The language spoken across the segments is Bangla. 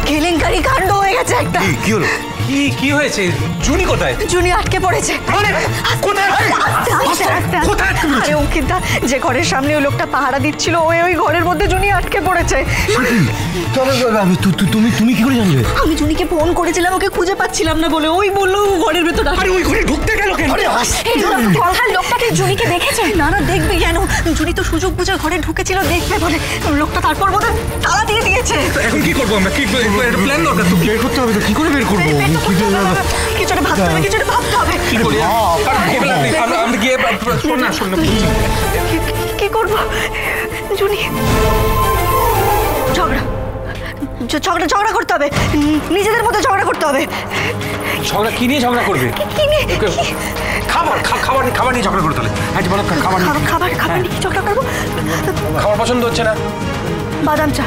কেলেঙ্কারি কাণ্ড হয়ে গেছে একটা। কি হলো? কি হয়েছে? জুনি কোথায়? জুনি আটকে পড়েছে। আরে অঙ্কিতা, যে ঘরের সামনে ওই লোকটা পাহারা দিচ্ছিল ওই ঘরের মধ্যে জুনি আটকে পড়েছে। তুমি কি করে জানলে? আমি জুনিকে ফোন করেছিলাম, ওকে খুঁজে পাচ্ছিলাম না বলে ওই বললো ঘরের ভেতর। আরে ওই ঘরে ঢুকতে গেল কেন? লোকটাকে জুনিকে দেখেছে? না দেখবে কেন, জুনি তো সুযোগ বুঝে ঘরে ঢুকেছিল দেখবে বলে লোকটা তারপর বোধহয় তালা দিয়ে দিয়েছে। এখন কি করবো আমরা? কি প্ল্যান দরকার? তো বের করতে হবে। তো কি করে বের করবো? কিছুটা ভাবতে হবে, কিছুটা ভাবতে হবে। কি করি? আমরা গিয়ে শোন না কি করবো? জুনি ঝগড়া করতে হবে, নিজেদের মধ্যে ঝগড়া করতে হবে। ঝগড়া কি নিয়ে ঝগড়া করবে? খাবার নিয়ে ঝগড়া করতে হবে। খাবার নিয়ে ঝগড়া করবো। খাবার পছন্দ হচ্ছে না? বাদাম চা,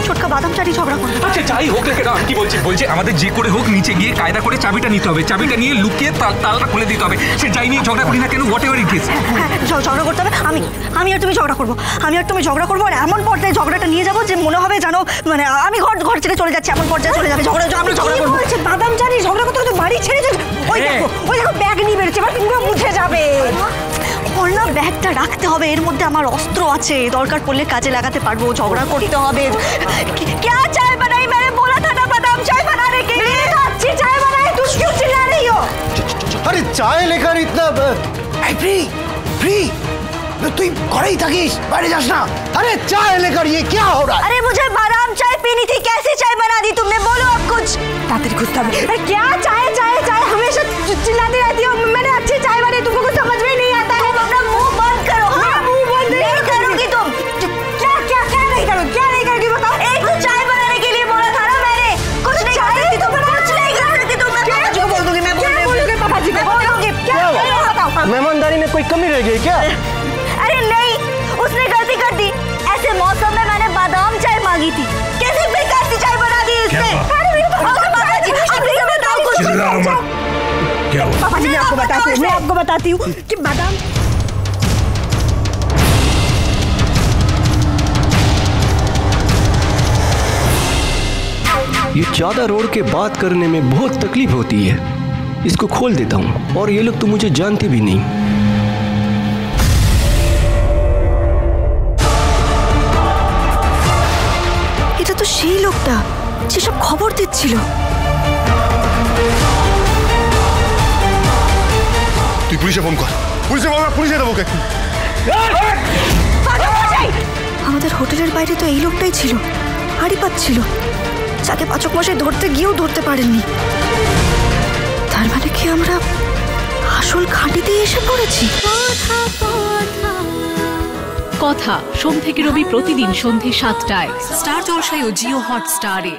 ছোটকা বাদাম চা নিয়ে ঝগড়া করবো। আচ্ছা যাই হোক, কি বলছে আমাদের যে করে হোক নিচে গিয়ে কায়দা করে চাবিটা নিতে হবে। চাবিটা নিয়ে লুকিয়ে তালটা খুলে দিতে হবে। সে যাই নিয়ে ঝগড়া করি না কেন, হোয়াট এভার ইট ইজ। ঝগড়া করতে হবে। আমি আর তুমি ঝগড়া করবো, আর এমন পর্যায়ে ঝগড়াটা নিয়ে যাবো যে মনে হবে জানো মানে আমি ঘর ছেড়ে চলে যাচ্ছি, এমন পর্যায়ে চলে যাবে। ঝগড়া করবো। বাদাম চা নিয়ে ঝগড়া করতে বাড়ি ছেড়ে যাবে। ওই দেখো ব্যাগ নিয়ে বেরোচ্ছে, এবার পুরো মুছে যাবে। ওর না ব্যাগটা রাখতে হবে, এর মধ্যে আমার অস্ত্র আছে, দরকার পড়লে কাজে লাগাতে পারবো। ঝগড়া করতে হবে। क्या चाय बनाई? मैंने बोला था ना बादाम चाय बनाने के लिए। अच्छी चाय बनाई, तुम क्यों चिल्ला रही हो? अरे चाय लेकर इतना फ्री তুই ঘরেই থাকিস, বাইরে যাস না। अरे चाय लेकर ये क्या हो रहा है? अरे मुझे बादाम चाय पीनी थी, कैसी चाय बना दी तुमने? बोलो अब कुछ। तातरी खुद था। अरे क्या चाय हमेशा चिल्लाती रहती हो। मैंने अच्छी चाय बनाई, तुमको कुछ समझ में नहीं आता है। अपना मुंह बंद करो। हाँ, मुंह बंद नहीं करोगी तुम। क्या नहीं करोगी? क्या नहीं करोगी बताओ? एक तो चाय बनाने के लिए बोला था ना मैंने। कुछ नहीं कर सकती तुम, कुछ नहीं कर सकती तुम। मैं पापा जी को बोल दूंगी, मैं बोलूंगी पापा जी को बोल दूंगी। क्या बताओ? मेहमानदारी में कोई कमी रह गई क्या? अरे नहीं, उसने गलती कर दी। ऐसे मौसम में मैंने बादाम चाय मांगी थी, कैसी बेकार सी चाय बना दी इसने। अरे मेरे पापा जी, आप बताओ कुछ। क्या हुआ? पापा जी मैं आपको बताती हूँ कि बादाम। ये ज्यादा रोड के बात करने में बहुत तकलीफ होती है। इसको खोल देता हूँ और ये लोग तो मुझे जानते भी नहीं। এটা তো সেই লোকটা যেসব খবর দিচ্ছিল। তুই পুলিশে ফোন কর। পুলিশে দেবো। আমাদের হোটেলের বাইরে তো এই লোকটাই ছিল, হাড়ি পাচ্ছিল, যাকে পাচক মশাই ধরতে গিয়েও ধরতে পারেননি। তার মানে কি আমরা আসল ঘাঁটিতেই এসে পড়েছি? কথা সোম থেকে রবি প্রতিদিন সন্ধ্যে ৭টায় স্টার জলসায় ও জিও হটস্টারে।